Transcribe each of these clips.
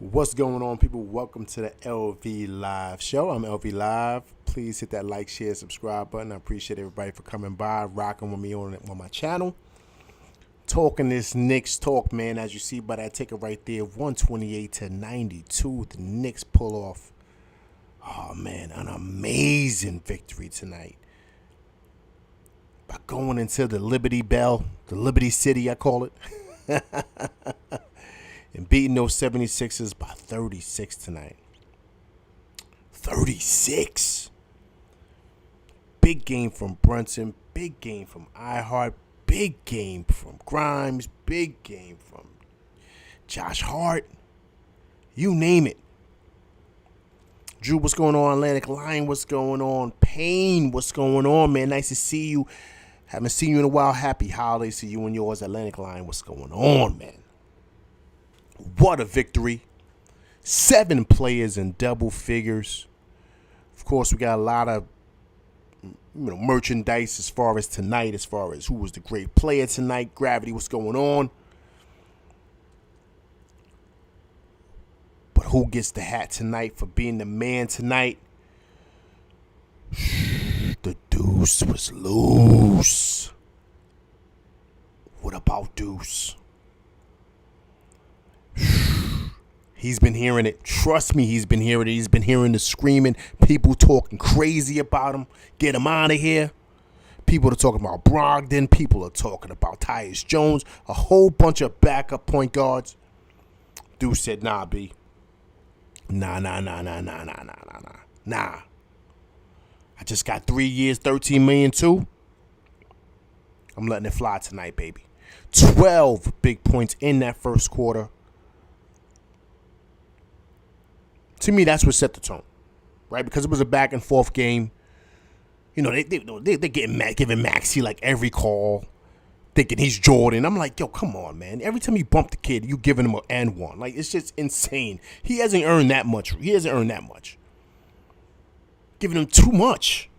What's going on, people? Welcome to the LV Live Show. I'm LV Live. Please hit that like, share, subscribe button. I appreciate everybody for coming by, rocking with me on my channel. Talking this Knicks talk, man. As you see by that ticker right there, 128-92. The Knicks pull off, oh man, an amazing victory tonight by going into the Liberty Bell, the Liberty City, I call it. And beating those 76ers by 36 tonight. 36. Big game from Brunson. Big game from iHeart. Big game from Grimes. Big game from Josh Hart. You name it. Drew, what's going on? Atlantic Line, what's going on? Payne, what's going on, man? Nice to see you. Haven't seen you in a while. Happy holidays to you and yours. Atlantic Line, what's going on, man? What a victory. 7 players in double figures. Of course, we got a lot of merchandise as far as tonight, as far as who was the great player tonight. Gravity, what's going on? But who gets the hat tonight for being the man tonight? The Deuce was loose. What about Deuce? He's been hearing it. Trust me, he's been hearing it. He's been hearing the screaming. People talking crazy about him. Get him out of here. People are talking about Brogdon. People are talking about Tyus Jones. A whole bunch of backup point guards. Dude said, nah, B. Nah. I just got 3 years, $13 million too. I'm letting it fly tonight, baby. 12 big points in that first quarter. To me, that's what set the tone, right? Because it was a back and forth game. You know, they're giving Maxey like every call, thinking he's Jordan. I'm like, yo, come on, man. Every time you bump the kid, you giving him an N1. Like, it's just insane. He hasn't earned that much. Giving him too much.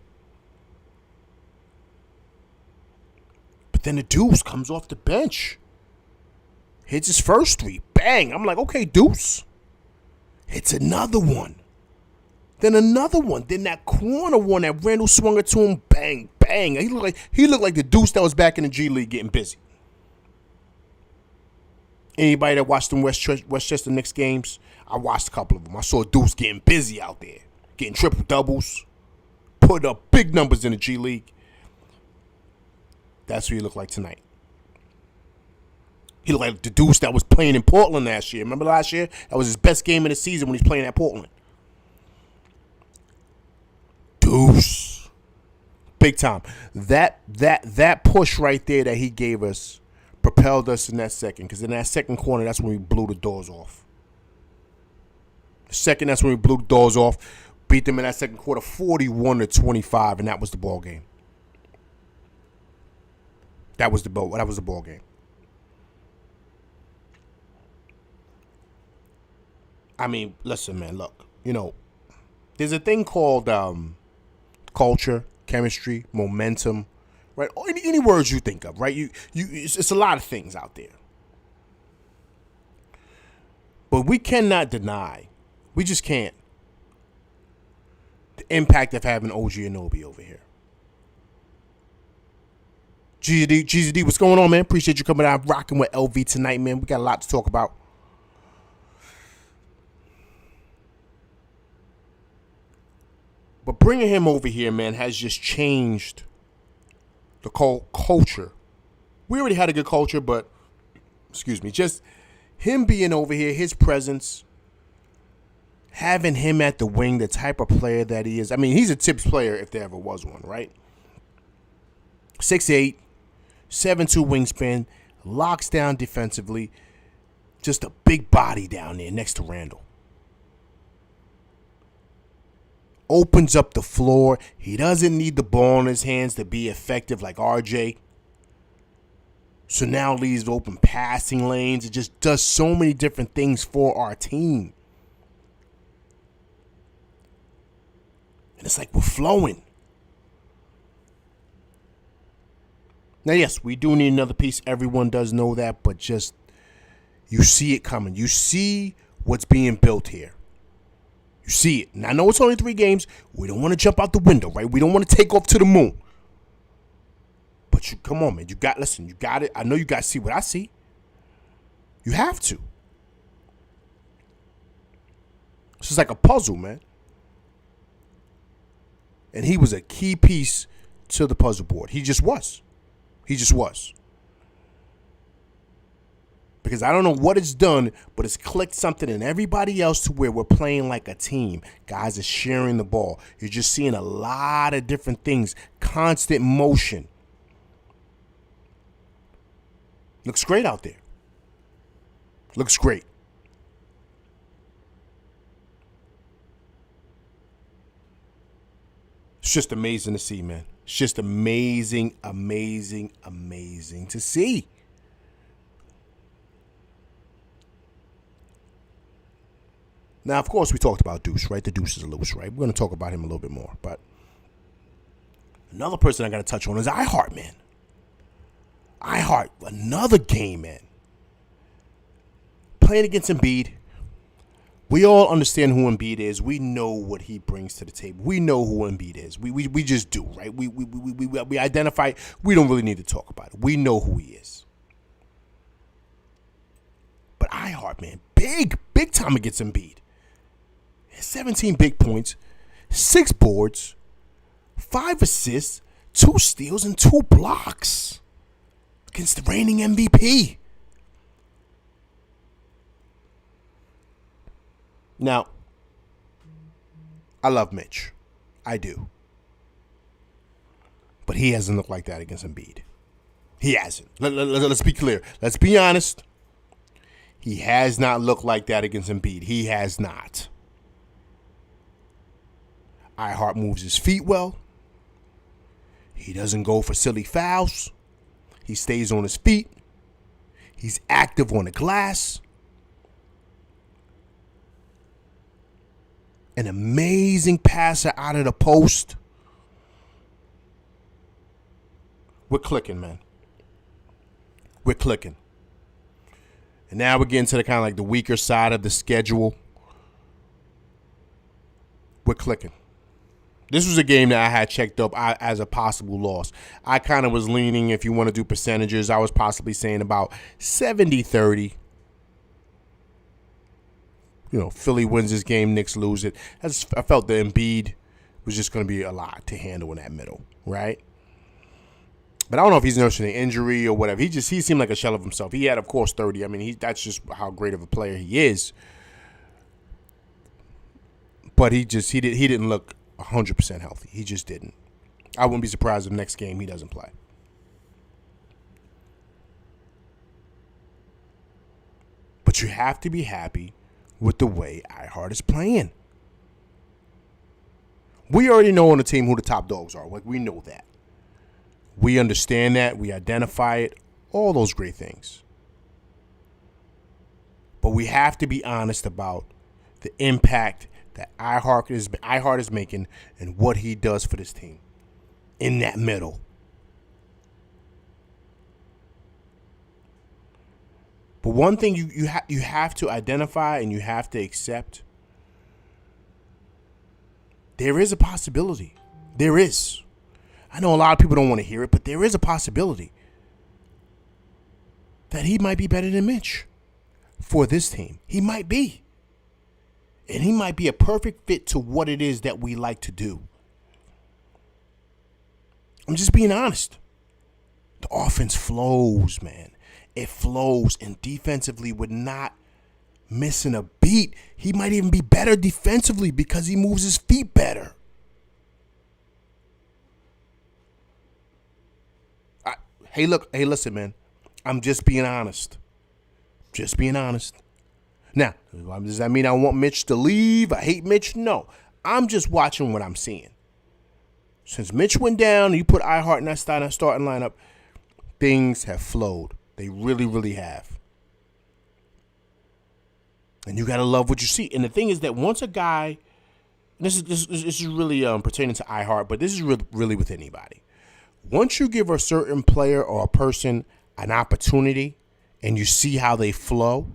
But then the Deuce comes off the bench. Hits his first three. Bang. I'm like, okay, Deuce. It's another one. Then another one. Then that corner one that Randall swung it to him. Bang, bang. He looked like the Deuce that was back in the G League getting busy. Anybody that watched them Westchester Knicks games, I watched a couple of them. I saw Deuce getting busy out there. Getting triple doubles. Put up big numbers in the G League. That's what he looked like tonight. He looked like the Deuce that was playing in Portland last year. Remember last year? That was his best game of the season when he's playing at Portland. Deuce. Big time. That push right there that he gave us propelled us in that second. Because in that second corner, that's when we blew the doors off. That's when we blew the doors off. Beat them in that second quarter 41-25, and that was the ball game. That was the ball game. I mean, listen, man, look, there's a thing called culture, chemistry, momentum, right? Any words you think of, right? It's a lot of things out there. But we cannot deny, we just can't, the impact of having OG Anunoby over here. GZD, what's going on, man? Appreciate you coming out, rocking with LV tonight, man. We got a lot to talk about. But bringing him over here, man, has just changed the culture. We already had a good culture, but, just him being over here, his presence, having him at the wing, the type of player that he is. I mean, he's a tips player if there ever was one, right? 6'8", 7'2" wingspan, locks down defensively, just a big body down there next to Randall. Opens up the floor. He doesn't need the ball in his hands to be effective like RJ. So now leaves open passing lanes. It just does so many different things for our team. And it's like we're flowing. Now, yes, we do need another piece. Everyone does know that, but just you see it coming. You see what's being built here. You see it. And I know it's only 3 games. We don't want to jump out the window, right? We don't want to take off to the moon. But you, come on, man. You got it. I know you got to see what I see. You have to. This is like a puzzle, man. And he was a key piece to the puzzle board. He just was. Because I don't know what it's done, but it's clicked something in everybody else to where we're playing like a team. Guys are sharing the ball. You're just seeing a lot of different things. Constant motion. Looks great out there. Looks great. It's just amazing to see, man. It's just amazing to see. Now, of course, we talked about Deuce, right? The Deuce is a loose, right? We're going to talk about him a little bit more. But another person I got to touch on is iHeart, man. iHeart, another game, man. Playing against Embiid. We all understand who Embiid is. We know what he brings to the table. We know who Embiid is. We just do, right? We identify. We don't really need to talk about it. We know who he is. But iHeart, man, big time against Embiid. 17 big points, 6 boards, 5 assists, 2 steals, and 2 blocks against the reigning MVP. Now, I love Mitch. I do. But he hasn't looked like that against Embiid. He hasn't. Let's be clear. Let's be honest. He has not looked like that against Embiid. He has not. iHeart moves his feet well. He doesn't go for silly fouls. He stays on his feet. He's active on the glass. An amazing passer out of the post. We're clicking, man. We're clicking. And now we're getting to the kind of like the weaker side of the schedule. We're clicking. This was a game that I had checked up as a possible loss. I kind of was leaning, if you want to do percentages, I was possibly saying about 70-30. You know, Philly wins this game, Knicks lose it. I felt the Embiid was just going to be a lot to handle in that middle, right? But I don't know if he's nursing an injury or whatever. He seemed like a shell of himself. He had, of course, 30. I mean, that's just how great of a player he is. But he didn't look 100% healthy. He just didn't. I wouldn't be surprised if next game he doesn't play. But you have to be happy with the way iHeart is playing. We already know on the team who the top dogs are. Like, we know that. We understand that. We identify it. All those great things. But we have to be honest about the impact that iHeart is making and what he does for this team in that middle. But one thing you have to identify and you have to accept, there is a possibility. There is. I know a lot of people don't want to hear it, but there is a possibility that he might be better than Mitch for this team. He might be. And he might be a perfect fit to what it is that we like to do. I'm just being honest. The offense flows, man. It flows, and defensively we're not missing a beat. He might even be better defensively because he moves his feet better. Hey, listen, man. I'm just being honest. Just being honest. Now, does that mean I want Mitch to leave? I hate Mitch? No. I'm just watching what I'm seeing. Since Mitch went down and you put iHeart in that starting lineup, things have flowed. They really, really have. And you got to love what you see. And the thing is that once a guy, this is really pertaining to iHeart, but this is really with anybody. Once you give a certain player or a person an opportunity and you see how they flow,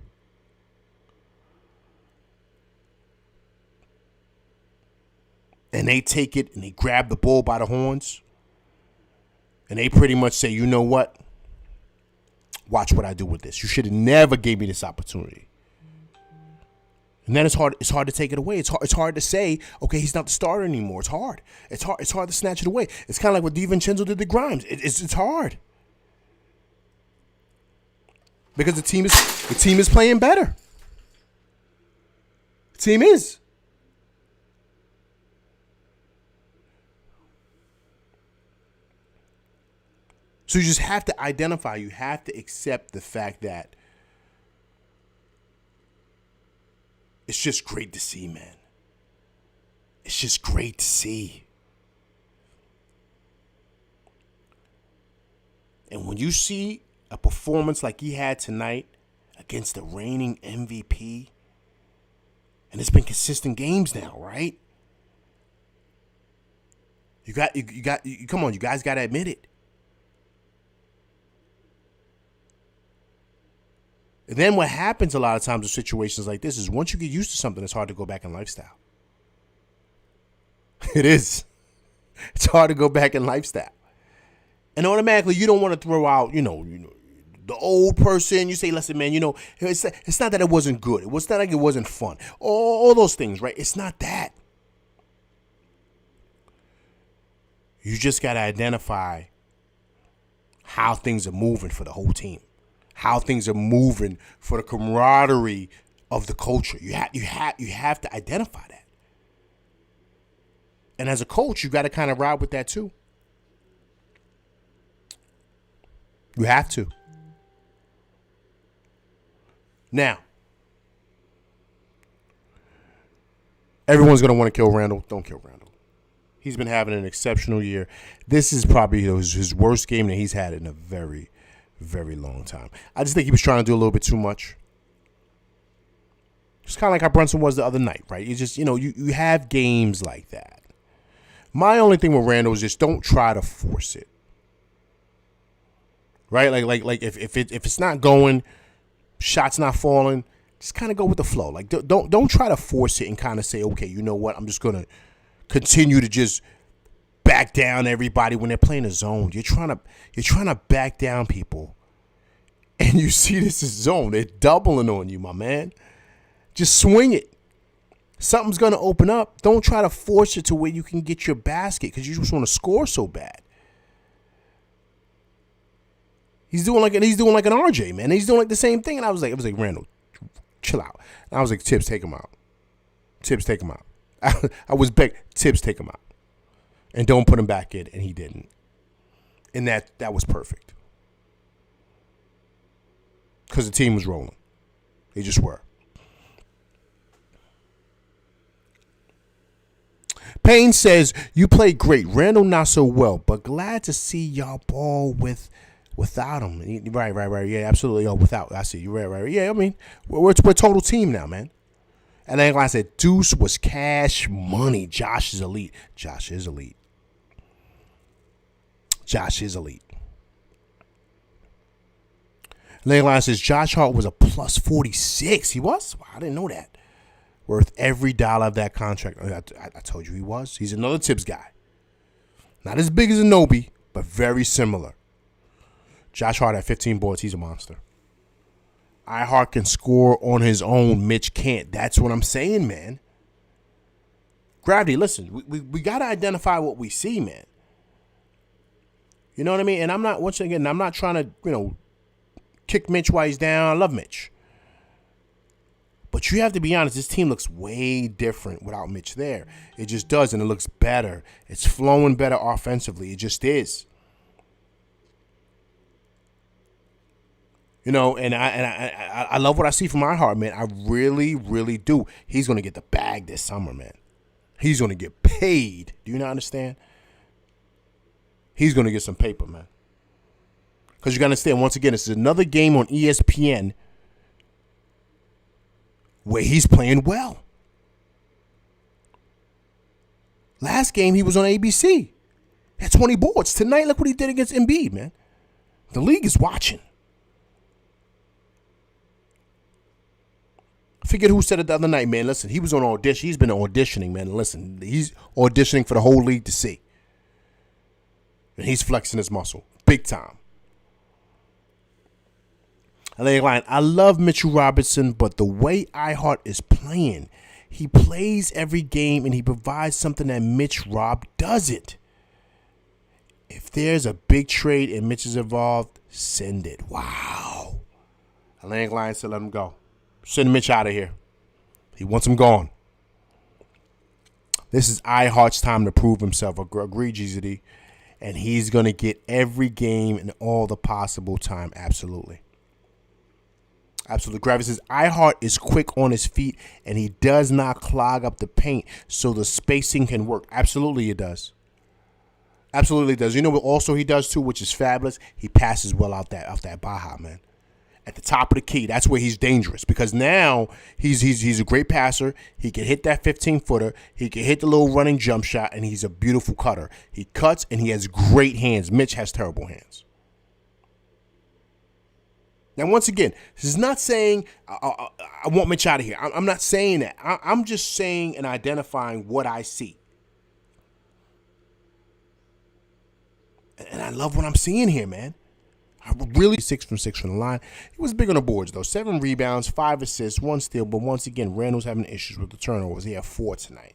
and they take it and they grab the bull by the horns and they pretty much say, you know what? Watch what I do with this. You should have never gave me this opportunity. And then it's hard to take it away. It's hard to say, okay, he's not the starter anymore. It's hard. It's hard to snatch it away. It's kind of like what DiVincenzo did to Grimes. It's hard. Because the team is playing better. The team is. So you just have to identify, you have to accept the fact that it's just great to see, man. It's just great to see. And when you see a performance like he had tonight against the reigning MVP, and it's been consistent games now, right? Come on, you guys got to admit it. And then what happens a lot of times in situations like this is once you get used to something, it's hard to go back in lifestyle. It is. It's hard to go back in lifestyle. And automatically you don't want to throw out, the old person. You say, listen, man, it's not that it wasn't good. It was not like it wasn't fun. All those things, right? It's not that. You just got to identify how things are moving for the whole team. How things are moving for the camaraderie of the culture. You have to identify that. And as a coach, you got to kind of ride with that too. You have to. Now, everyone's going to want to kill Randall. Don't kill Randall. He's been having an exceptional year. This is probably his worst game that he's had in a very, very long time. I just think he was trying to do a little bit too much. It's kind of like how Brunson was the other night, right? You just, you have games like that. My only thing with Randall is just don't try to force it. Right? Like if it's not going, shots not falling, just kind of go with the flow. Like don't try to force it and kind of say, okay, you know what? I'm just going to continue to just back down everybody when they're playing a zone. You're trying to back down people. And you see this is zone. They're doubling on you, my man. Just swing it. Something's going to open up. Don't try to force it to where you can get your basket because you just want to score so bad. He's doing like an RJ, man. He's doing like the same thing. And I was like, Randall, chill out. And I was like, Tibbs, take him out. Tibbs, take him out. I was begging, Tibbs, take him out. And don't put him back in. And he didn't. And that was perfect. Because the team was rolling. They just were. Payne says, you played great. Randall not so well, but glad to see y'all ball without him. Right. Yeah, absolutely. Oh, without. I see you. Right. Yeah, I mean, we're a total team now, man. And then like I said, Deuce was cash money. Josh is elite. Josh is elite. Langline says Josh Hart was a plus 46. He was? Wow, I didn't know that. Worth every dollar of that contract. I told you he was. He's another Tibbs guy. Not as big as Anobi, but very similar. Josh Hart at 15 boards. He's a monster. Hart can score on his own. Mitch can't. That's what I'm saying, man. Gravity, listen, we got to identify what we see, man. You know what I mean? And I'm not trying to, kick Mitch while he's down. I love Mitch. But you have to be honest, this team looks way different without Mitch there. It just does, and it looks better. It's flowing better offensively. It just is. And I love what I see from Hart, man. I really, really do. He's going to get the bag this summer, man. He's going to get paid. Do you not understand? He's going to get some paper, man. Because you got to understand, once again, this is another game on ESPN where he's playing well. Last game, he was on ABC. Had 20 boards. Tonight, look what he did against Embiid, man. The league is watching. Forget who said it the other night, man. Listen, he was on audition. He's been auditioning, man. Listen, he's auditioning for the whole league to see. And he's flexing his muscle. Big time. I love Mitchell Robinson, but the way iHeart is playing, he plays every game and he provides something that Mitch Rob doesn't. If there's a big trade and Mitch is involved, send it. Wow. Atlantic Lions said let him go. Send Mitch out of here. He wants him gone. This is iHeart's time to prove himself. Agree, GZD. And he's going to get every game and all the possible time. Absolutely. Absolutely. Gravis says iHeart is quick on his feet and he does not clog up the paint so the spacing can work. Absolutely it does. Absolutely does. You know what also he does too, which is fabulous? He passes well out that Baja, man. At the top of the key, that's where he's dangerous because now he's a great passer. He can hit that 15-footer. He can hit the little running jump shot, and he's a beautiful cutter. He cuts, and he has great hands. Mitch has terrible hands. Now, once again, this is not saying I want Mitch out of here. I'm not saying that. I'm just saying and identifying what I see. And I love what I'm seeing here, man. Really 6 from 6 from the line. He was big on the boards, though. 7 rebounds, 5 assists, 1 steal. But once again, Randall's having issues with the turnovers. He had 4 tonight,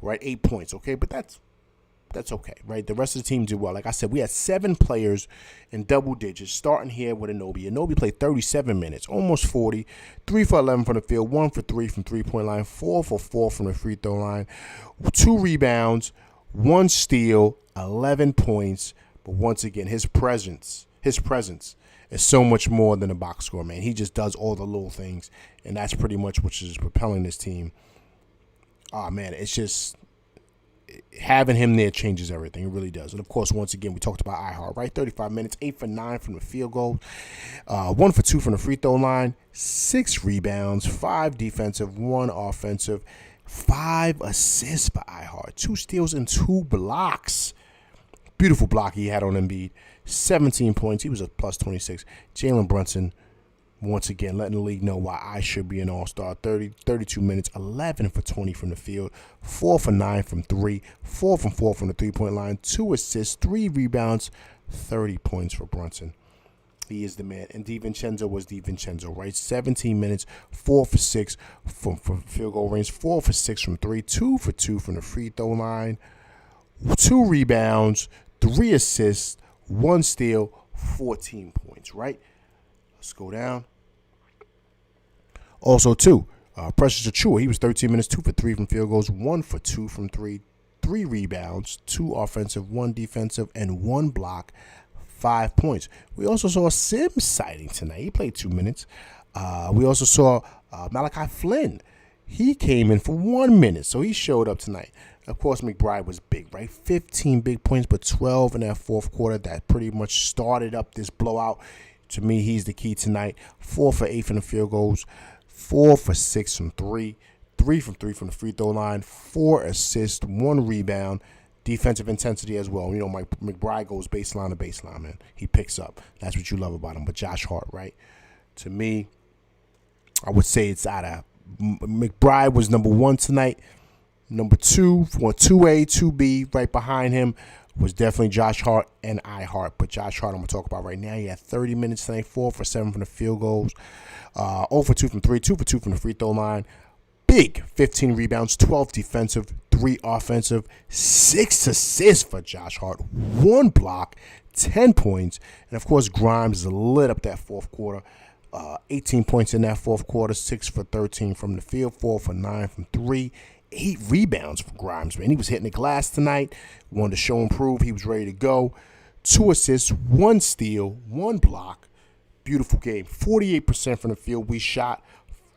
right? 8 points, okay? But that's okay, right? The rest of the team did well. Like I said, we had 7 players in double digits, starting here with Anobi. Anobi played 37 minutes, almost 40, 3 for 11 from the field, 1 for 3 from three-point line, 4 for 4 from the free throw line, 2 rebounds, 1 steal, 11 points. But once again, his presence is so much more than a box score, man. He just does all the little things, and that's pretty much what is propelling this team. Oh, man, it's just having him there changes everything. It really does. And, of course, once again, we talked about iHeart, right? 35 minutes, 8 for 9 from the field goal, 1 for 2 from the free throw line, 6 rebounds, 5 defensive, 1 offensive, 5 assists for iHeart, 2 steals and 2 blocks. Beautiful block he had on Embiid. 17 points. He was a plus 26. Jalen Brunson, once again, letting the league know why I should be an all-star. 32 minutes, 11 for 20 from the field, 4 for 9 from 3, 4 from 4 from the three-point line, 2 assists, 3 rebounds, 30 points for Brunson. He is the man. And DiVincenzo was DiVincenzo, right? 17 minutes, 4 for 6 from field goal range, 4 for 6 from 3, 2 for 2 from the free throw line, 2 rebounds, 3 assists, 1 steal, 14 points, right? Let's go down. Also, Precious Achiuwa, he was 13 minutes, 2 for 3 from field goals, 1 for 2 from 3, 3 rebounds, 2 offensive, 1 defensive, and 1 block, 5 points. We also saw Sims sighting tonight. He played 2 minutes. We also saw Malachi Flynn. He came in for 1 minute, so he showed up tonight. Of course, McBride was big, right? 15 big points, but 12 in that fourth quarter. That pretty much started up this blowout. To me, he's the key tonight. 4 for 8 from the field goals, 4 for 6 from 3, 3 from 3 from the free throw line, 4 assists, 1 rebound, defensive intensity as well. You know, Mike McBride goes baseline to baseline, man. He picks up. That's what you love about him. But Josh Hart, right? To me, I would say it's out of McBride was number 1 tonight. Number 2, for 2A, 2B, right behind him was definitely Josh Hart and iHeart. But Josh Hart, I'm going to talk about right now. He had 30 minutes tonight, 4 for 7 from the field goals, 0 for 2 from 3, 2 for 2 from the free throw line. Big 15 rebounds, 12 defensive, 3 offensive, 6 assists for Josh Hart, 1 block, 10 points. And, of course, Grimes lit up that fourth quarter. 18 points in that fourth quarter, 6 for 13 from the field, 4 for 9 from 3. 8 rebounds for Grimes, man. He was hitting the glass tonight. Wanted to show and prove he was ready to go. 2 assists, 1 steal, 1 block. Beautiful game. 48% from the field. We shot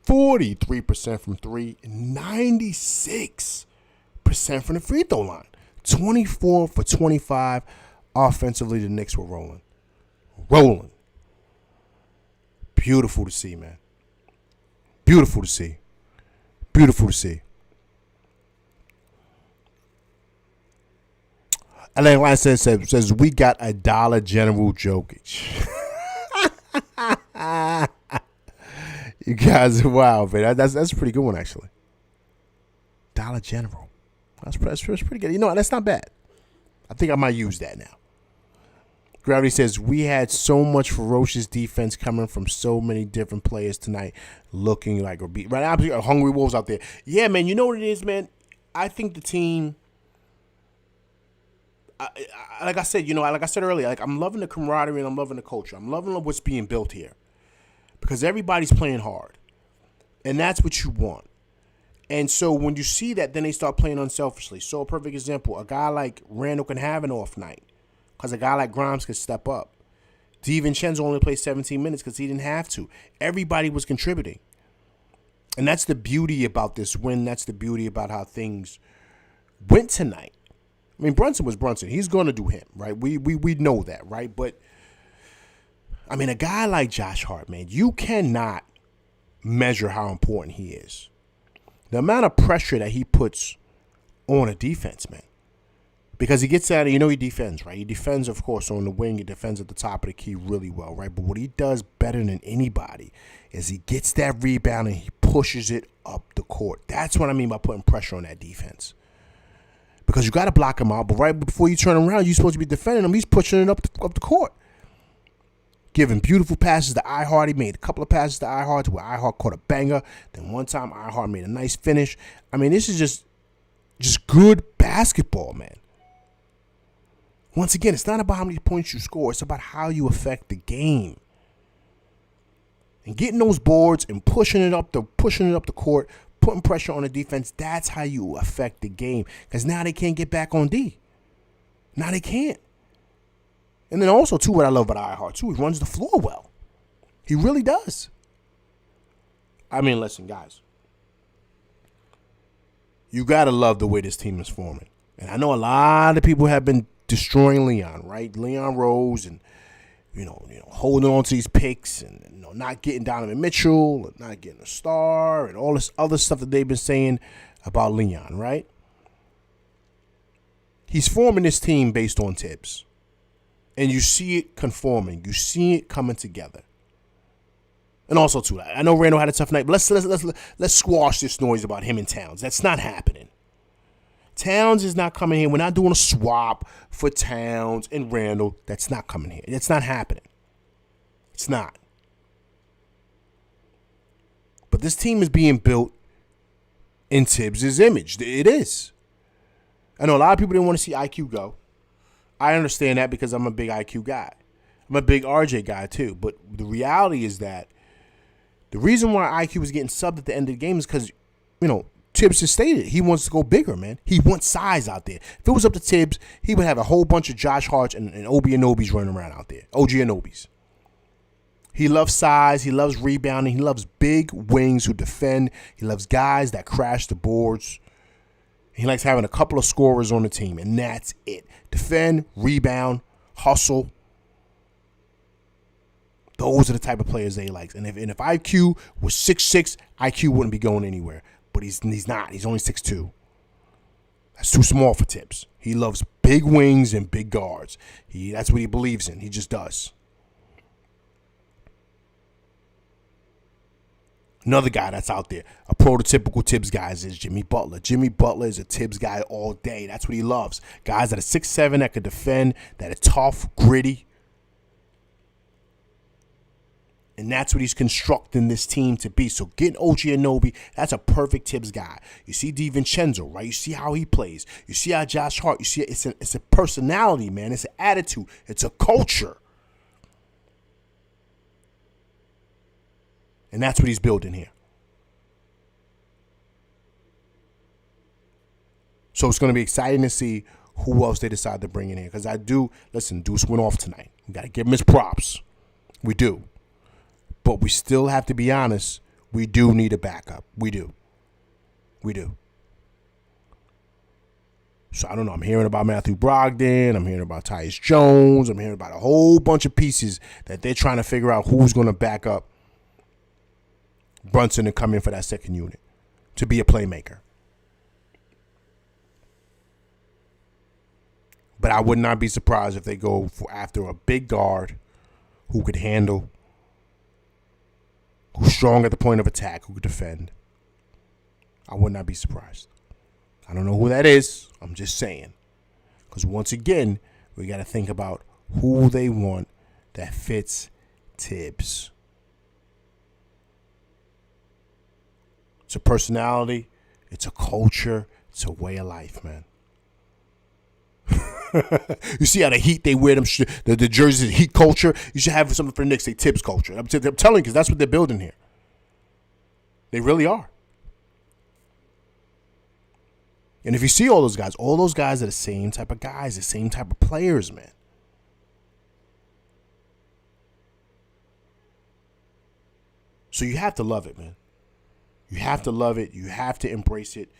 43% from 3, 96% from the free throw line. 24 for 25. Offensively, the Knicks were rolling. Rolling. Beautiful to see, man. Beautiful to see. Beautiful to see. Atlanta Lions says we got a $1 General Jokic. You guys are wild, man. That's a pretty good one, actually. Dollar General. That's pretty good. You know what? That's not bad. I think I might use that now. Gravity says, we had so much ferocious defense coming from so many different players tonight looking like a beat. Right now, hungry wolves out there. Yeah, man, you know what it is, man? I think the team, like I said, like I said earlier, like I'm loving the camaraderie and I'm loving the culture. I'm loving what's being built here because everybody's playing hard. And that's what you want. And so when you see that, then they start playing unselfishly. So a perfect example, a guy like Randall can have an off night because a guy like Grimes could step up. DiVincenzo only played 17 minutes because he didn't have to. Everybody was contributing. And that's the beauty about this win. That's the beauty about how things went tonight. I mean, Brunson was Brunson. He's going to do him, right? We know that, right? But, I mean, a guy like Josh Hart, man, you cannot measure how important he is. The amount of pressure that he puts on a defense, man. Because he gets out of, he defends, right? He defends, of course, on the wing. He defends at the top of the key really well, right? But what he does better than anybody is he gets that rebound and he pushes it up the court. That's what I mean by putting pressure on that defense. Because you got to block him out, but right before you turn around, you're supposed to be defending him. He's pushing it up the court. Giving beautiful passes to iHeart. He made a couple of passes to iHeart to where iHeart caught a banger. Then one time iHeart made a nice finish. I mean, this is just good basketball, man. Once again, it's not about how many points you score. It's about how you affect the game. And getting those boards and pushing it up the court, putting pressure on the defense, that's how you affect the game. Because now they can't get back on D. Now they can't. And then also, too, what I love about iHeart, too, he runs the floor well. He really does. I mean, listen, guys. You got to love the way this team is forming. And I know a lot of people have been destroying Leon, right? Leon Rose and, holding on to these picks and, not getting Donovan Mitchell and not getting a star and all this other stuff that they've been saying about Leon, right? He's forming this team based on Tibbs. And you see it conforming. You see it coming together. And also, too, I know Randall had a tough night, but let's squash this noise about him and Towns. That's not happening. Towns is not coming here. We're not doing a swap for Towns and Randall. That's not coming here. That's not happening. It's not. But this team is being built in Tibbs' image. It is. I know a lot of people didn't want to see IQ go. I understand that because I'm a big IQ guy. I'm a big RJ guy too. But the reality is that the reason why IQ was getting subbed at the end of the game is because, Tibbs has stated he wants to go bigger, man. He wants size out there. If it was up to Tibbs, he would have a whole bunch of Josh Harts and Obi Anobis running around out there. OG Anobis. He loves size. He loves rebounding. He loves big wings who defend. He loves guys that crash the boards. He likes having a couple of scorers on the team, and that's it. Defend, rebound, hustle. Those are the type of players that he likes. And if IQ was 6'6", IQ wouldn't be going anywhere. But he's not. He's only 6'2". That's too small for Tibbs. He loves big wings and big guards. That's what he believes in. He just does. Another guy that's out there, a prototypical Tibbs guy, is Jimmy Butler. Jimmy Butler is a Tibbs guy all day. That's what he loves. Guys that are 6'7", that can defend, that are tough, gritty. And that's what he's constructing this team to be. So getting OG Anunoby, that's a perfect Tibbs guy. You see DiVincenzo, right? You see how he plays. You see how Josh Hart, you see it's a personality, man. It's an attitude. It's a culture. And that's what he's building here. So it's going to be exciting to see who else they decide to bring in here. Because Deuce went off tonight. We got to give him his props. We do. But we still have to be honest. We do need a backup. We do. So I don't know. I'm hearing about Matthew Brogdon. I'm hearing about Tyus Jones. I'm hearing about a whole bunch of pieces that they're trying to figure out who's going to back up Brunson and come in for that second unit to be a playmaker. But I would not be surprised if they go after a big guard who could handle, who's strong at the point of attack, who could defend. I would not be surprised. I don't know who that is. I'm just saying. Because once again, we got to think about who they want that fits Tibbs. It's a personality. It's a culture. It's a way of life, man. You see how the Heat, they wear them, the jerseys, Heat culture. You should have something for the Knicks, say Tibbs culture. I'm telling you, because that's what they're building here. They really are. And if you see all those guys are the same type of guys, the same type of players, man. So you have to love it, man. You have to love it. You have to embrace it.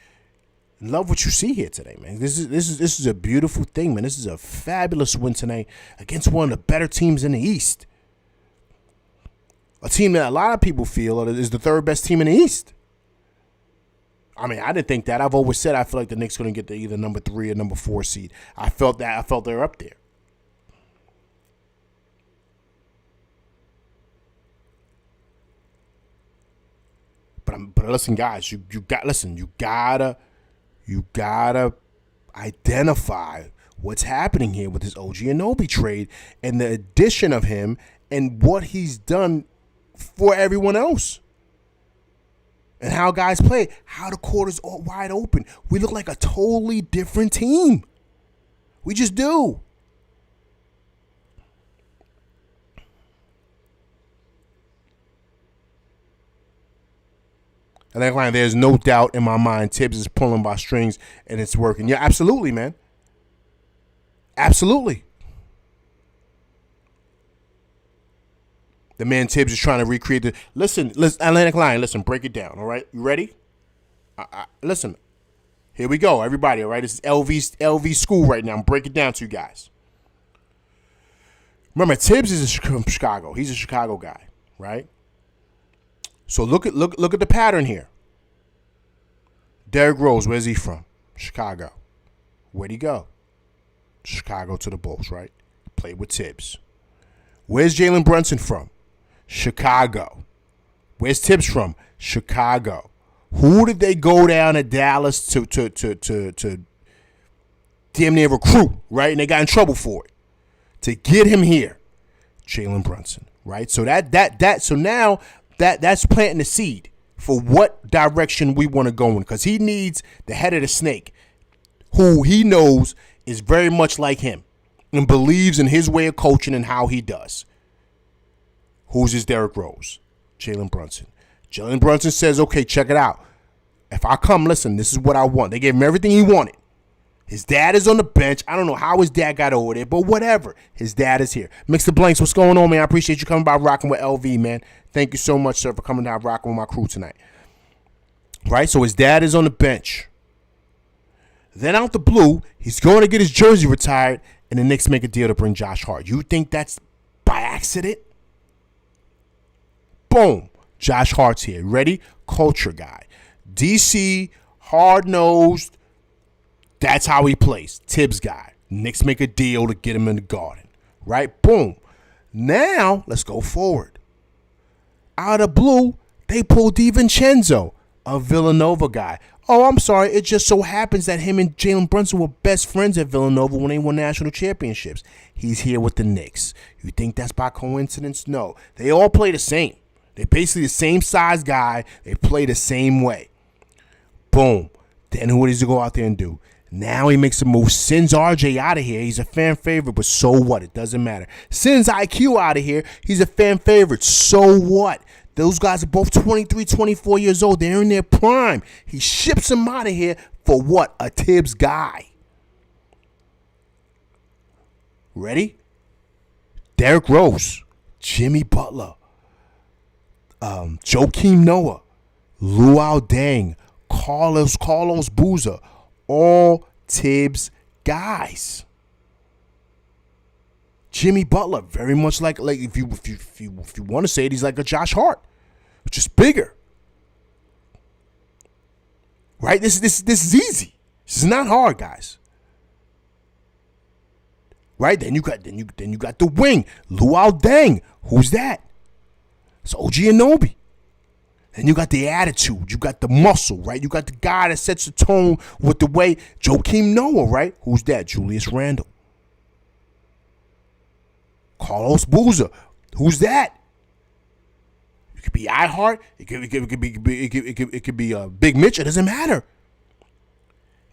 And love what you see here today, man. This is a beautiful thing, man. This is a fabulous win tonight against one of the better teams in the East. A team that a lot of people feel is the third best team in the East. I mean, I didn't think that. I've always said I feel like the Knicks going to get the either number 3 or number 4 seed. I felt they were up there. But listen, guys, you gotta identify what's happening here with this OG Anunoby trade and the addition of him and what he's done for everyone else. And how guys play, how the court is all wide open. We look like a totally different team. We just do. And there's no doubt in my mind Tibbs is pulling by strings and it's working. Yeah, absolutely, man. Absolutely. The man Tibbs is trying to recreate the... Listen, Atlantic Line, listen, break it down, all right? You ready? Listen, here we go, everybody, all right? This is LV school right now. I'm breaking it down to you guys. Remember, Tibbs is from Chicago. He's a Chicago guy, right? So look at the pattern here. Derrick Rose, where's he from? Chicago. Where'd he go? Chicago to the Bulls, right? Played with Tibbs. Where's Jalen Brunson from? Chicago. Where's Tibbs from? Chicago. Who did they go down to Dallas to damn near recruit, right? And they got in trouble for it. To get him here, Jalen Brunson, right? So so now that's planting the seed for what direction we want to go in, because he needs the head of the snake, who he knows is very much like him and believes in his way of coaching and how he does. Who's his Derrick Rose? Jalen Brunson. Jalen Brunson says, okay, check it out. If I come, listen, this is what I want. They gave him everything he wanted. His dad is on the bench. I don't know how his dad got over there, but whatever. His dad is here. Mix the Blanks, what's going on, man? I appreciate you coming by rocking with LV, man. Thank you so much, sir, for coming down rocking with my crew tonight. Right? So his dad is on the bench. Then out the blue, he's going to get his jersey retired, and the Knicks make a deal to bring Josh Hart. You think that's by accident? Boom. Josh Hart's here. Ready? Culture guy. DC, hard-nosed. That's how he plays. Tibbs guy. Knicks make a deal to get him in the Garden. Right? Boom. Now, let's go forward. Out of blue, they pull DiVincenzo, a Villanova guy. Oh, I'm sorry. It just so happens that him and Jalen Brunson were best friends at Villanova when they won national championships. He's here with the Knicks. You think that's by coincidence? No. They all play the same. They're basically the same size guy. They play the same way. Boom. Then who does he go out there and do? Now he makes a move, sends RJ out of here. He's a fan favorite, but so what? It doesn't matter. Sends IQ out of here. He's a fan favorite. So what? Those guys are both 23, 24 years old. They're in their prime. He ships them out of here for what? A Tibbs guy. Ready? Derrick Rose, Jimmy Butler, Joakim Noah, Luol Deng, Carlos Boozer, all Tibbs guys. Jimmy Butler, very much like if you want to say it, he's like a Josh Hart, just bigger. Right? This is easy. This is not hard, guys. Right? Then you got the wing, Luol Deng. Who's that? It's OG Anunoby. And you got the attitude. You got the muscle, right? You got the guy that sets the tone with the way. Joakim Noah, right? Who's that? Julius Randle. Carlos Boozer. Who's that? It could be iHeart. It could be Big Mitch. It doesn't matter.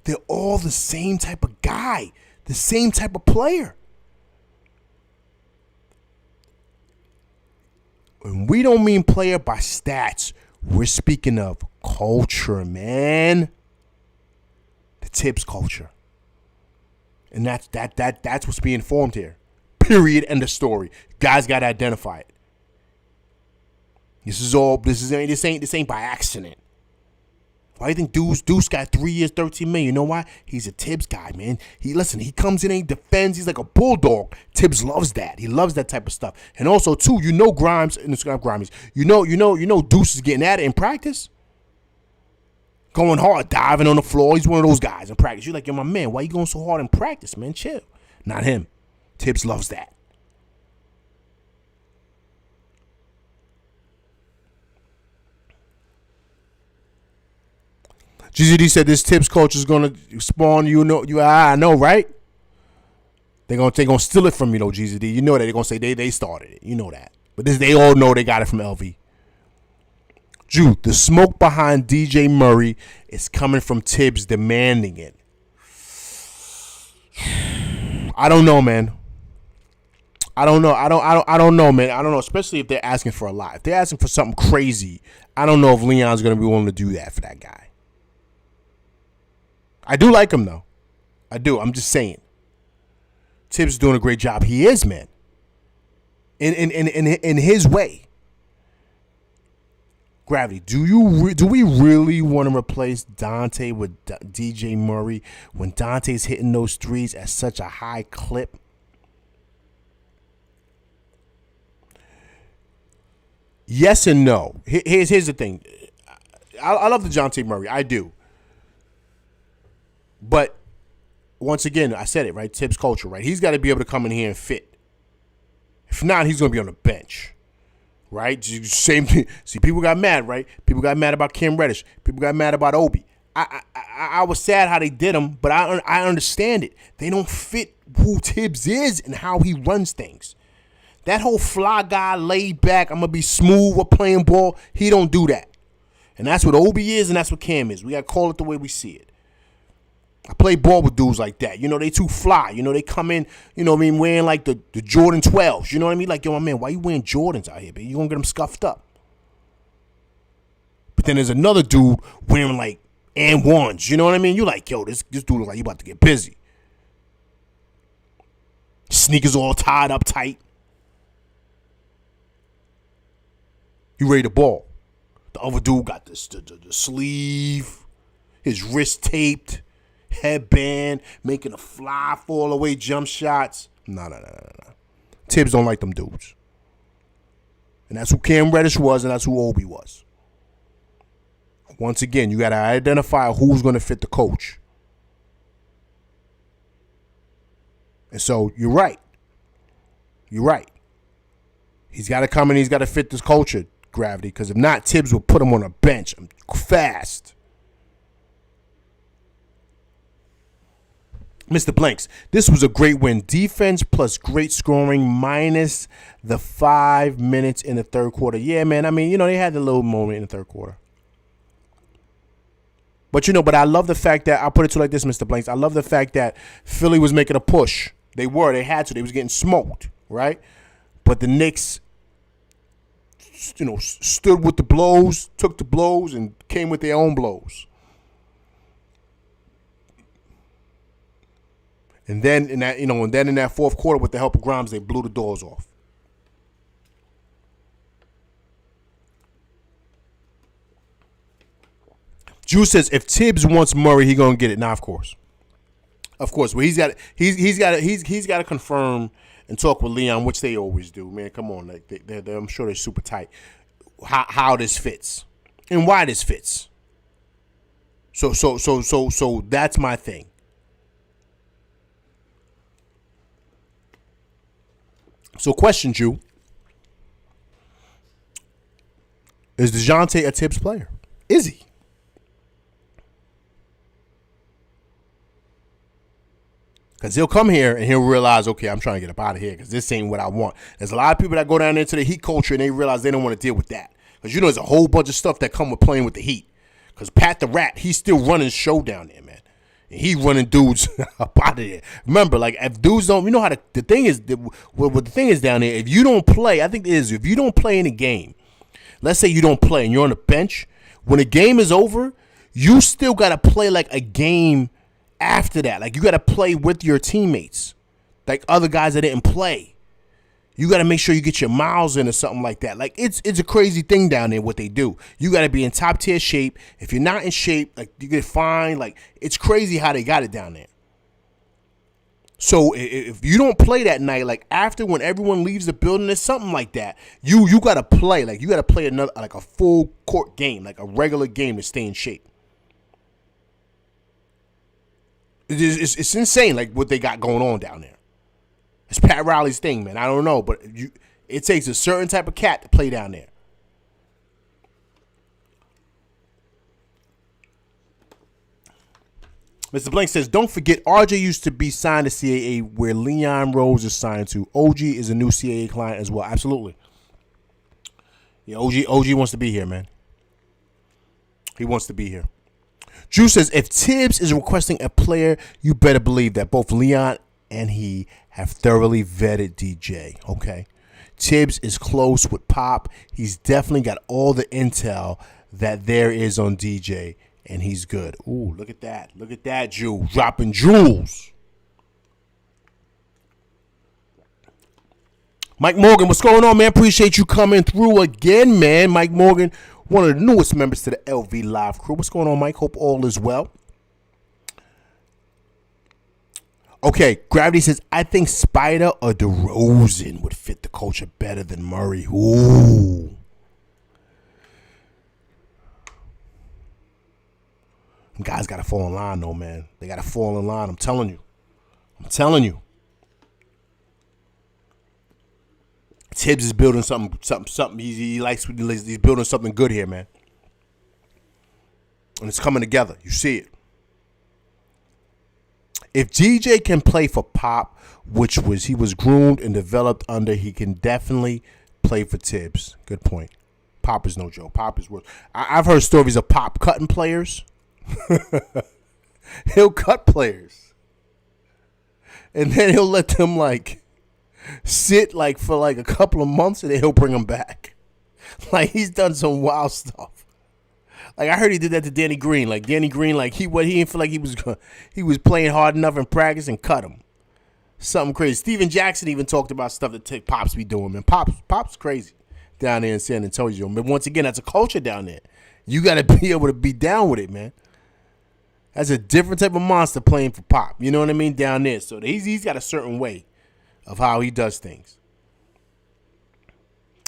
They're all the same type of guy, the same type of player. And we don't mean player by stats. We're speaking of culture, man. The Tibbs culture. And that's what's being formed here. Period. End of story. Guys gotta identify it. This ain't by accident. Why do you think Deuce got 3 years, $13 million? You know why? He's a Tibbs guy, man. He comes in and he defends. He's like a bulldog. Tibbs loves that. He loves that type of stuff. And also, too, Grimes, and it's not Grimes. Deuce is getting at it in practice. Going hard, diving on the floor. He's one of those guys in practice. You're like, yo, my man, why you going so hard in practice, man? Chill. Not him. Tibbs loves that. GZD said this Tibbs culture is gonna spawn. I know, right? They gonna steal it from you, though, GZD. You know that they're gonna say they started it. You know that, but they all know they got it from LV. Drew, the smoke behind DJ Murray is coming from Tibbs demanding it. I don't know, man. I don't know. I don't know, man. I don't know, especially if they're asking for a lot. If they're asking for something crazy, I don't know if Leon's gonna be willing to do that for that guy. I do like him, though. I do. I'm just saying. Tibbs is doing a great job. He is, man. In his way. Gravity, do we really want to replace Dante with DJ Murray when Dante's hitting those threes at such a high clip? Yes and no. Here's the thing. I love the Dante Murray. I do. But once again, I said it, right? Tibbs culture, right? He's got to be able to come in here and fit. If not, he's going to be on the bench, right? Same thing. See, people got mad, right? People got mad about Cam Reddish. People got mad about Obi. I was sad how they did him, but I understand it. They don't fit who Tibbs is and how he runs things. That whole fly guy, laid back, I'm going to be smooth while playing ball, he don't do that. And that's what Obi is and that's what Cam is. We got to call it the way we see it. I play ball with dudes like that. They too fly. They come in, wearing like the Jordan 12s. You know what I mean? Like, yo, my man, why you wearing Jordans out here, man? You going to get them scuffed up. But then there's another dude wearing like and1s. You know what I mean? You like, yo, this dude look like you about to get busy. Sneakers all tied up tight. You ready to ball. The other dude got the sleeve, his wrist taped. Headband, making a fly fall away jump shots. No. Tibbs don't like them dudes. And that's who Cam Reddish was, and that's who Obi was. Once again, you got to identify who's going to fit the coach. And so, you're right. He's got to come and he's got to fit this culture, Gravity, because if not, Tibbs will put him on a bench fast. Mr. Blanks, this was a great win. Defense plus great scoring minus the 5 minutes in the third quarter. Yeah, man. I mean, they had a little moment in the third quarter. But, but I love the fact that, I'll put it to like this, Mr. Blanks. I love the fact that Philly was making a push. They had to. They was getting smoked, right? But the Knicks, stood with the blows, took the blows, and came with their own blows. And then in that fourth quarter, with the help of Grimes, they blew the doors off. Drew says if Tibbs wants Murray, he gonna get it. Now, of course. Well, he's got to confirm and talk with Leon, which they always do. Man, come on, like I'm sure they're super tight. How this fits and why this fits. So that's my thing. So question, Drew. Is DeJounte a Tibbs player? Is he? Because he'll come here and he'll realize, okay, I'm trying to get up out of here because this ain't what I want. There's a lot of people that go down there to the Heat culture and they realize they don't want to deal with that. Because, there's a whole bunch of stuff that come with playing with the Heat. Because Pat the Rat, he's still running show down there, man. And he running dudes up out of there. Remember, like, if dudes don't, how the thing is, what the thing is down there, if you don't play, I think it is, if you don't play in a game, let's say you don't play and you're on the bench, when the game is over, you still got to play like a game after that. Like, you got to play with your teammates, like other guys that didn't play. You got to make sure you get your miles in or something like that. Like, it's a crazy thing down there what they do. You got to be in top tier shape. If you're not in shape, like, you get fined. Like, it's crazy how they got it down there. So if you don't play that night, like after when everyone leaves the building or something like that, you got to play. Like, you got to play another, like a full court game, like a regular game to stay in shape. It's insane, like what they got going on down there. It's Pat Riley's thing, man. I don't know, but it takes a certain type of cat to play down there. Mr. Blank says, don't forget, RJ used to be signed to CAA where Leon Rose is signed to. OG is a new CAA client as well. Absolutely. Yeah, OG wants to be here, man. He wants to be here. Drew says, if Tibbs is requesting a player, you better believe that both Leon and he have thoroughly vetted DJ. Okay. Tibbs is close with Pop. He's definitely got all the intel that there is on DJ, and he's good. Ooh, look at that. Look at that, Drew. Dropping jewels. Mike Morgan, what's going on, man? Appreciate you coming through again, man. Mike Morgan, one of the newest members to the LV Live crew. What's going on, Mike? Hope all is well. Okay, Gravity says, I think Spider or DeRozan would fit the culture better than Murray. Ooh. Guys got to fall in line, though, man. They got to fall in line. I'm telling you. Tibbs is building something. He likes. He's building something good here, man. And it's coming together. You see it. If DJ can play for Pop, he was groomed and developed under, he can definitely play for Tibbs. Good point. Pop is no joke. Pop is worth. I've heard stories of Pop cutting players. He'll cut players, and then he'll let them sit for a couple of months, and then he'll bring them back. Like, he's done some wild stuff. Like, I heard he did that to Danny Green. Like, Danny Green, he didn't feel like he was playing hard enough in practice and cut him. Something crazy. Steven Jackson even talked about stuff that Pops be doing, man. Pops crazy down there in San Antonio. But once again, that's a culture down there. You got to be able to be down with it, man. That's a different type of monster playing for Pop. You know what I mean? Down there. So he's got a certain way of how he does things.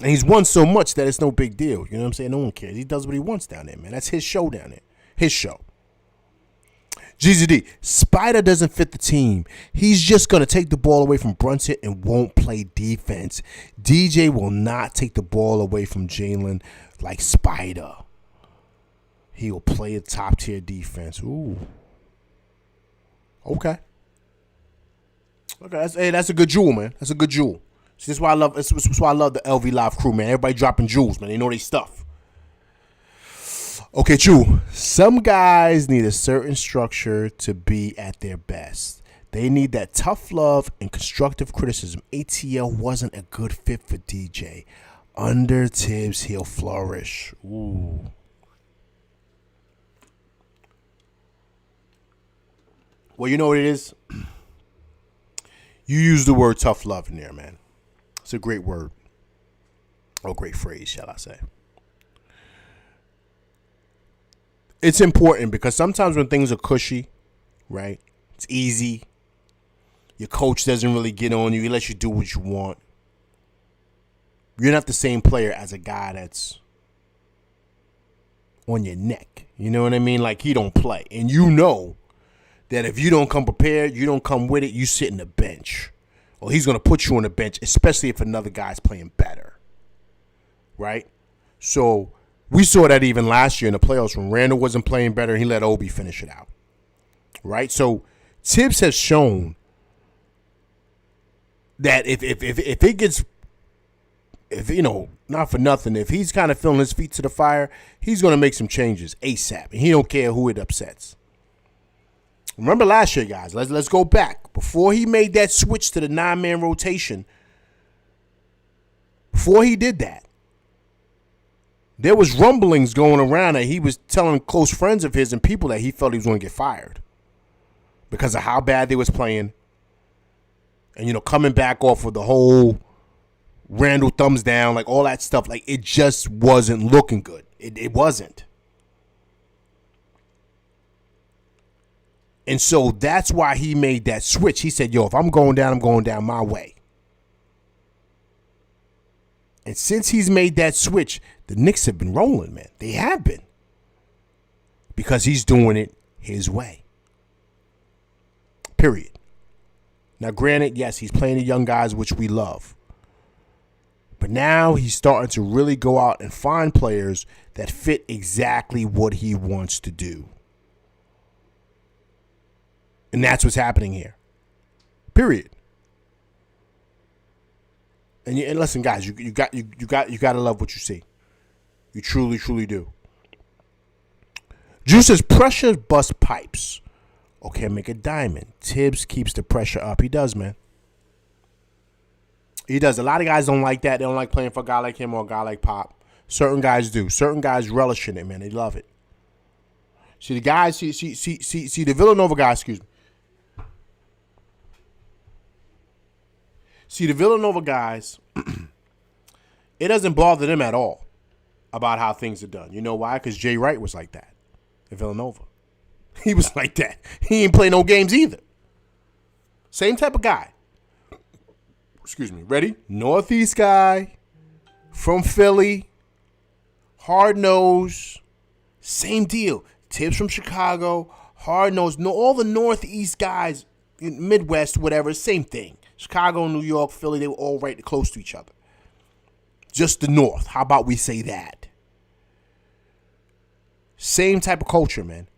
And he's won so much that it's no big deal. You know what I'm saying? No one cares. He does what he wants down there, man. That's his show down there. His show. GZD. Spider doesn't fit the team. He's just going to take the ball away from Brunson and won't play defense. DJ will not take the ball away from Jalen like Spider. He will play a top-tier defense. Ooh. Okay. That's a good jewel, man. That's a good jewel. See, that's why I love the LV Live crew, man. Everybody dropping jewels, man. They know their stuff. Okay, true. Some guys need a certain structure to be at their best. They need that tough love and constructive criticism. ATL wasn't a good fit for DJ. Under Tibbs, he'll flourish. Ooh. Well, you know what it is? You use the word tough love in there, man. It's a great word. Or great phrase, shall I say. It's important because sometimes when things are cushy, right? It's easy. Your coach doesn't really get on you. He lets you do what you want. You're not the same player as a guy that's on your neck. You know what I mean? Like, he don't play. And you know that if you don't come prepared, you don't come with it, you sit in the bench. Or he's going to put you on the bench, especially if another guy's playing better. Right? So We saw that even last year in the playoffs when Randall wasn't playing better and he let Obi finish it out. Right? So Tibbs has shown that if it gets, if you know, not for nothing, if he's kind of feeling his feet to the fire, he's going to make some changes ASAP. And he don't care who it upsets. Remember last year, guys, let's go back. Before he made that switch to the 9-man rotation, before he did that, there was rumblings going around that he was telling close friends of his and people that he felt he was going to get fired because of how bad they was playing. And, you know, coming back off of the whole Randall thumbs down, like all that stuff, like it just wasn't looking good. It wasn't. And so that's why he made that switch. He said, yo, if I'm going down my way. And since he's made that switch, the Knicks have been rolling, man. They have been. Because he's doing it his way. Period. Now, granted, yes, he's playing the young guys, which we love. But now he's starting to really go out and find players that fit exactly what he wants to do. And that's what's happening here. Period. And listen, guys, you got to love what you see. You truly, truly do. Juice says pressure bust pipes. Okay, make a diamond. Tibbs keeps the pressure up. He does, man. He does. A lot of guys don't like that. They don't like playing for a guy like him or a guy like Pop. Certain guys do. Certain guys relish in it, man. They love it. See the guys. See the Villanova guys. Excuse me. See the Villanova guys. It doesn't bother them at all about how things are done. You know why? Because Jay Wright was like that at Villanova. He was like that. He ain't play no games either. Same type of guy. Excuse me. Ready? Northeast guy from Philly. Hard nose. Same deal. Tibbs from Chicago. Hard nose. No, all the Northeast guys, Midwest, whatever, same thing. Chicago, New York, Philly, they were all right close to each other. Just the North. How about we say that? Same type of culture, man.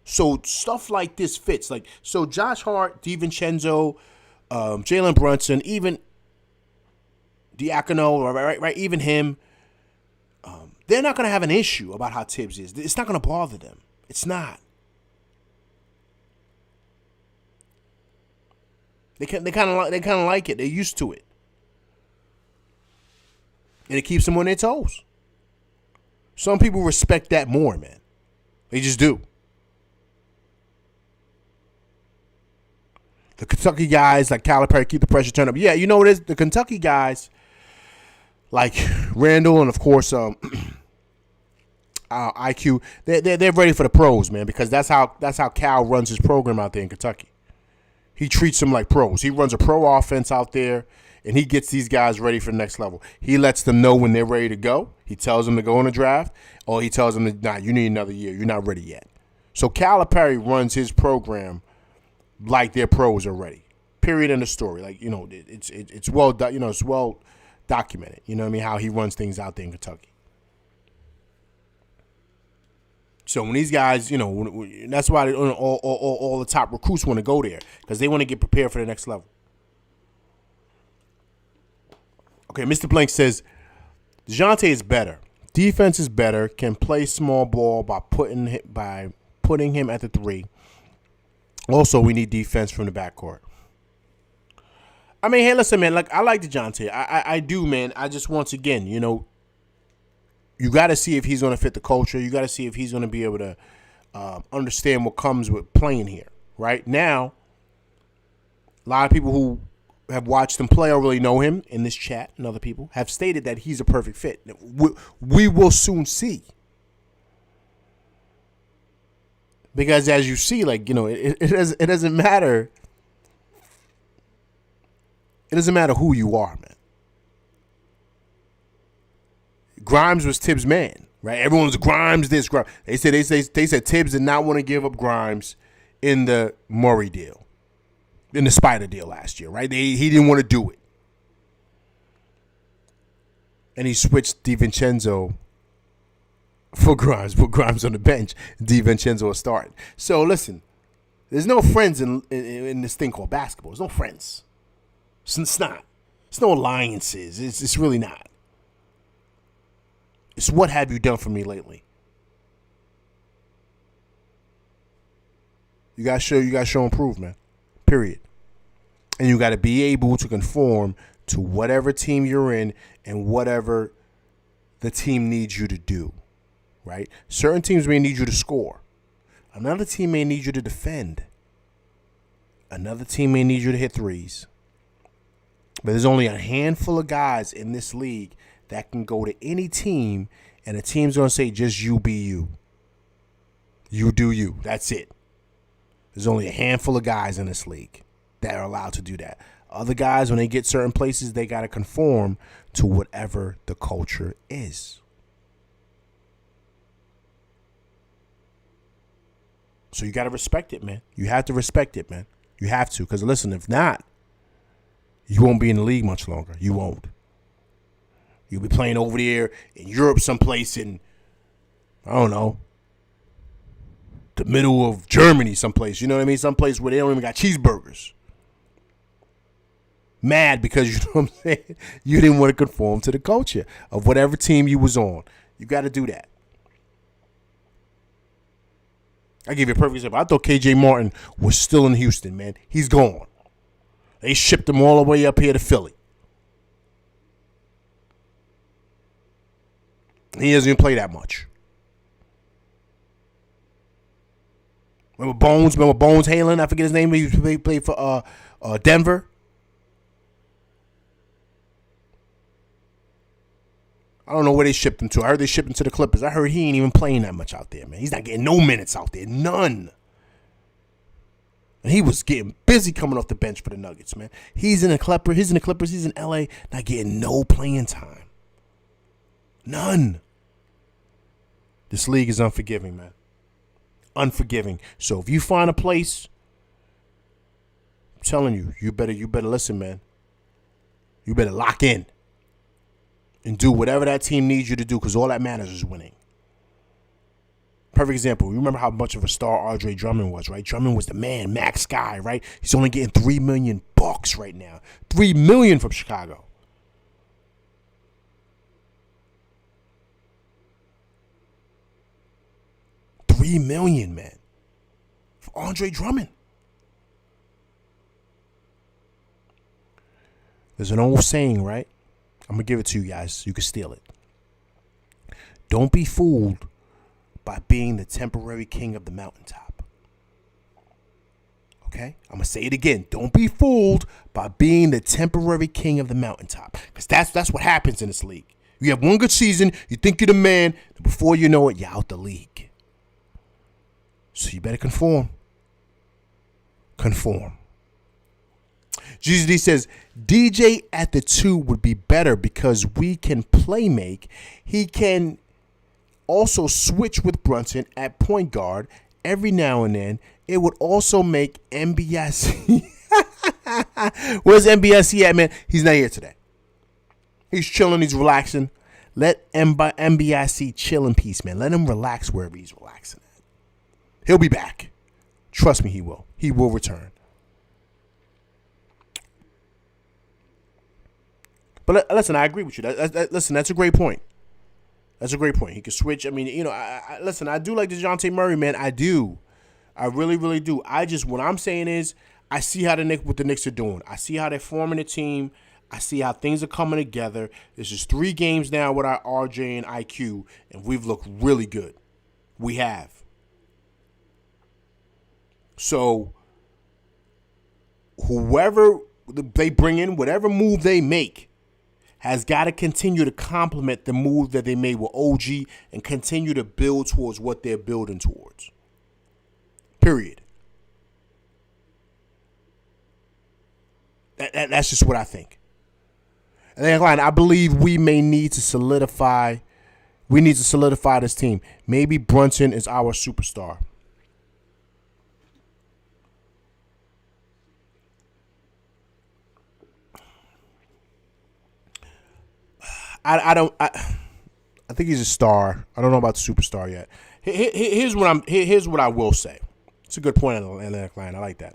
So stuff like this fits. Like, so Josh Hart, DiVincenzo, Jalen Brunson, even Diacono, right, even him, they're not going to have an issue about how Tibbs is. It's not going to bother them. It's not. They kind of like it. They're used to it, and it keeps them on their toes. Some people respect that more, man. They just do. The Kentucky guys like Calipari keep the pressure turned up. Yeah, you know what it is? The Kentucky guys like Randall and of course IQ. They're ready for the pros, man, because that's how Cal runs his program out there in Kentucky. He treats them like pros. He runs a pro offense out there, and he gets these guys ready for the next level. He lets them know when they're ready to go. He tells them to go in the draft, or he tells them, nah, you need another year. You're not ready yet. So Calipari runs his program like their pros are ready. Period. End of story. Like, you know, it's well documented. You know what I mean? How he runs things out there in Kentucky. So when these guys, you know, that's why all the top recruits want to go there, because they want to get prepared for the next level. Okay, Mr. Blank says, DeJounte is better. Defense is better. Can play small ball by putting him at the 3. Also, we need defense from the backcourt. I mean, hey, listen, man. Like, I like DeJounte. I do, man. I just, once again, you know, you got to see if he's going to fit the culture. You got to see if he's going to be able to understand what comes with playing here. Right now, a lot of people who have watched him play or really know him in this chat and other people have stated that he's a perfect fit. We will soon see. Because as you see, like, you know, it doesn't matter. It doesn't matter who you are, man. Grimes was Tibbs' man, right? Everyone was Grimes this, Grimes. They said Tibbs did not want to give up Grimes in the Murray deal, in the Spider deal last year, right? He didn't want to do it. And he switched DiVincenzo for Grimes. Put Grimes on the bench. DiVincenzo is starting. So listen, there's no friends in this thing called basketball. There's no friends. It's not. It's no alliances. It's really not. It's what have you done for me lately? You gotta show improvement. Period. And you gotta be able to conform to whatever team you're in and whatever the team needs you to do. Right? Certain teams may need you to score. Another team may need you to defend. Another team may need you to hit threes. But there's only a handful of guys in this league that can go to any team, and the team's going to say, just you be you. You do you. That's it. There's only a handful of guys in this league that are allowed to do that. Other guys, when they get certain places, they got to conform to whatever the culture is. So you got to respect it, man. You have to respect it, man. You have to. Because listen, if not, you won't be in the league much longer. You won't. You'll be playing over there in Europe someplace in, I don't know, the middle of Germany someplace. You know what I mean? Someplace where they don't even got cheeseburgers. Mad because, you know what I'm saying, you didn't want to conform to the culture of whatever team you was on. You got to do that. I give you a perfect example. I thought KJ Martin was still in Houston, man. He's gone. They shipped him all the way up here to Philly. He doesn't even play that much. Remember Bones Halen? I forget his name. He played for Denver. I don't know where they shipped him to. I heard they shipped him to the Clippers. I heard he ain't even playing that much out there, man. He's not getting no minutes out there. None. And he was getting busy coming off the bench for the Nuggets, man. He's in the Clippers. He's in LA. Not getting no playing time. None. This league is unforgiving, man. Unforgiving. So if you find a place, I'm telling you, you better listen, man. You better lock in. And do whatever that team needs you to do, because all that matters is winning. Perfect example. You remember how much of a star Andre Drummond was, right? Drummond was the man, max guy, right? He's only getting $3 million right now. $3 million from Chicago. $3 million, man. For Andre Drummond. There's an old saying, right? I'm going to give it to you guys. You can steal it. Don't be fooled by being the temporary king of the mountaintop. Okay? I'm going to say it again. Don't be fooled by being the temporary king of the mountaintop. Because that's what happens in this league. You have one good season. You think you're the man. Before you know it, you're out the league. So you better conform. Conform. GZD says, DJ at the 2 would be better because we can play make. He can also switch with Brunson at point guard every now and then. It would also make MBSC. Where's MBSC at, man? He's not here today. He's chilling. He's relaxing. Let MBSC chill in peace, man. Let him relax wherever he's relaxing at. He'll be back. Trust me, he will. He will return. But listen, I agree with you. Listen, that's a great point. That's a great point. He could switch. I mean, you know, listen, I do like DeJounte Murray, man. I do. I really, really do. What I'm saying is, I see how what the Knicks are doing. I see how they're forming a team. I see how things are coming together. This is 3 games now with our RJ and IQ, and we've looked really good. We have. So, whoever they bring in, whatever move they make, has got to continue to complement the move that they made with OG and continue to build towards what they're building towards. Period. That's just what I think. And then, I believe we may need to solidify. We need to solidify this team. Maybe Brunson is our superstar. I think he's a star. I don't know about the superstar yet. Here's what I will say. It's a good point on the Atlantic line. I like that.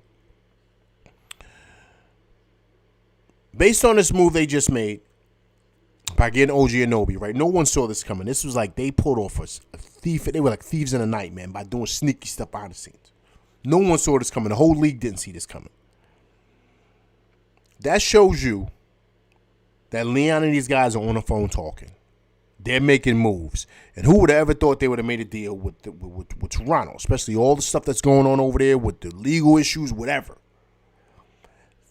Based on this move they just made by getting OG Anunoby, right? No one saw this coming. This was like they pulled off a thief. They were like thieves in the night, man, by doing sneaky stuff behind the scenes. No one saw this coming. The whole league didn't see this coming. That shows you that Leon and these guys are on the phone talking. They're making moves. And who would have ever thought they would have made a deal with Toronto, especially all the stuff that's going on over there with the legal issues, whatever.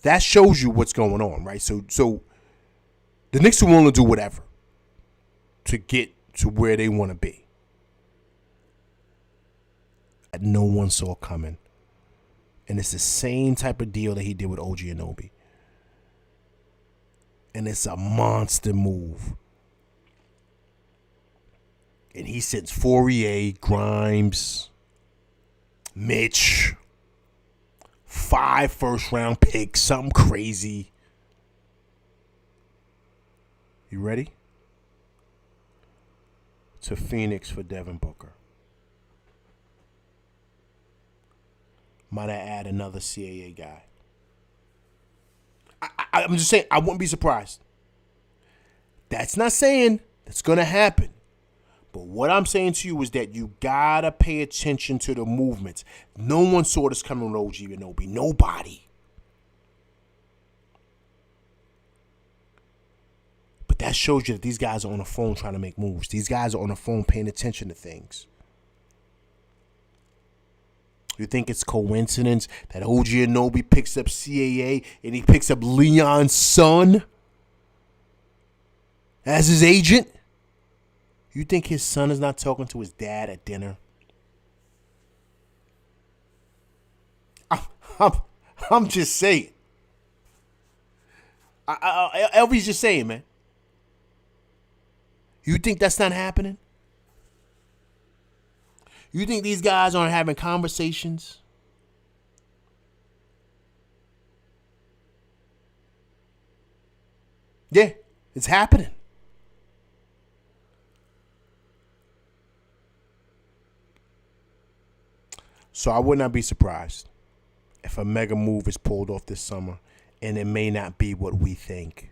That shows you what's going on, right? So the Knicks are willing to do whatever to get to where they want to be. That no one saw coming. And it's the same type of deal that he did with OG Anunoby. And it's a monster move. And he sends Fourier, Grimes, Mitch, 5 first-round picks, something crazy. You ready? To Phoenix for Devin Booker. Might I add another CAA guy? I'm just saying, I wouldn't be surprised. That's not saying that's going to happen. But what I'm saying to you is that you got to pay attention to the movements. No one saw this coming with OG Anunoby. Nobody. But that shows you that these guys are on the phone trying to make moves. These guys are on the phone paying attention to things. You think it's coincidence that OG Anunoby picks up CAA and he picks up Leon's son as his agent? You think his son is not talking to his dad at dinner? I'm just saying. LV's just saying, man. You think that's not happening? You think these guys aren't having conversations? Yeah, it's happening. So I would not be surprised if a mega move is pulled off this summer, and it may not be what we think.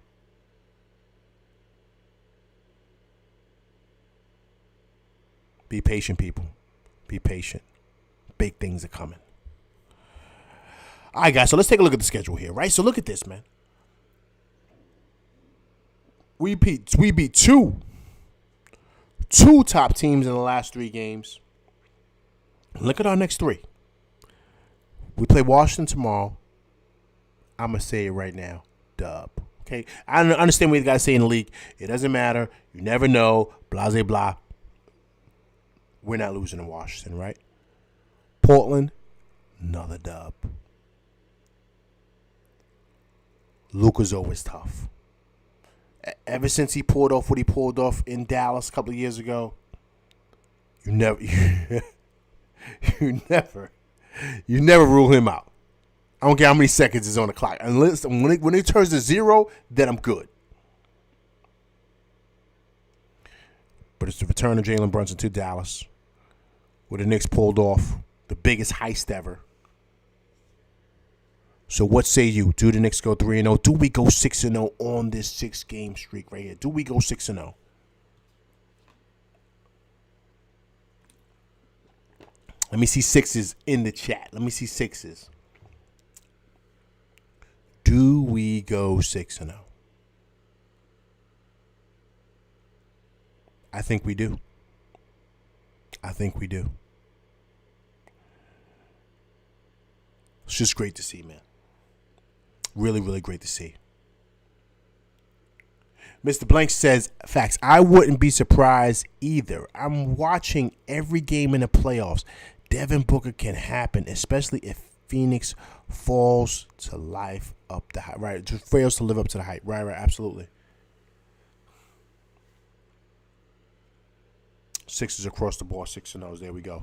Be patient, people. Be patient. Big things are coming. All right, guys, so let's take a look at the schedule here, right? So look at this, man. We beat two top teams in the last 3 games. Look at our next 3. We play Washington tomorrow. I'm going to say it right now. Dub. Okay? I understand what you got to say in the league. It doesn't matter. You never know. Blah, blah, blah. We're not losing to Washington, right? Portland, another dub. Luka's always tough. Ever since he pulled off what he pulled off in Dallas a couple of years ago, you never rule him out. I don't care how many seconds is on the clock. Unless when it turns to 0, then I'm good. But it's the return of Jalen Brunson to Dallas, where the Knicks pulled off the biggest heist ever. So what say you? Do the Knicks go 3-0? Do we go 6-0 on this 6-game streak right here? Do we go 6-0? Let me see 6s in the chat. Let me see 6s. Do we go 6-0? I think we do. I think we do. It's just great to see, man. Really, really great to see. Mr. Blank says, facts, I wouldn't be surprised either. I'm watching every game in the playoffs. Devin Booker can happen, especially if Phoenix falls to life up the hype. Right, just fails to live up to the hype. Right, absolutely. 6s across the board, 6-0s. There we go.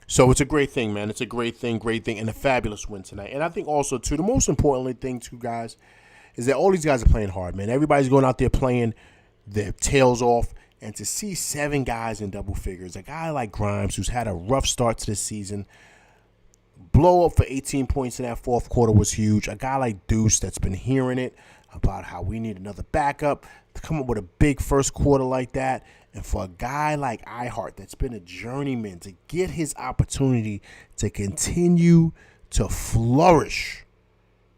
So it's a great thing, man. It's a great thing, and a fabulous win tonight. And I think also, too, the most important thing, too, guys, is that all these guys are playing hard, man. Everybody's going out there playing their tails off. And to see 7 guys in double figures, a guy like Grimes, who's had a rough start to the season, blow up for 18 points in that fourth quarter was huge. A guy like Deuce that's been hearing it about how we need another backup to come up with a big first quarter like that. And for a guy like Ihart that's been a journeyman to get his opportunity to continue to flourish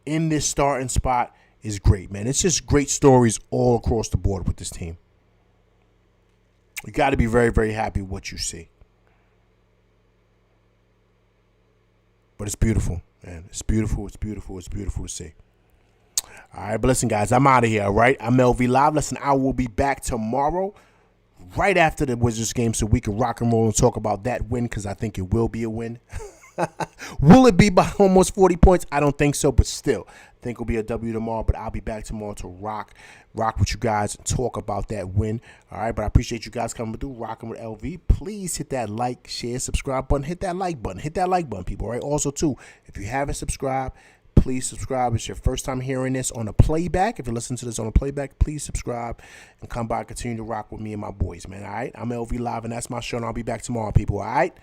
in this starting spot is great, man. It's just great stories all across the board with this team. You got to be very, very happy with what you see. But it's beautiful, man. It's beautiful. It's beautiful. It's beautiful to see. All right, but listen, guys, I'm out of here, all right? I'm LV Live. Listen, I will be back tomorrow right after the Wizards game so we can rock and roll and talk about that win because I think it will be a win. Will it be by almost 40 points? I don't think so, but still, I think it'll be a W tomorrow. But I'll be back tomorrow to rock with you guys and talk about that win. All right, but I appreciate you guys coming through, rocking with LV. Please hit that like, share, subscribe button. Hit that like button. Hit that like button, people. All right. Also, too, if you haven't subscribed, please subscribe. It's your first time hearing this on a playback. If you're listening to this on a playback, please subscribe and come by and continue to rock with me and my boys, man. All right. I'm LV Live, and that's my show, and I'll be back tomorrow, people. All right.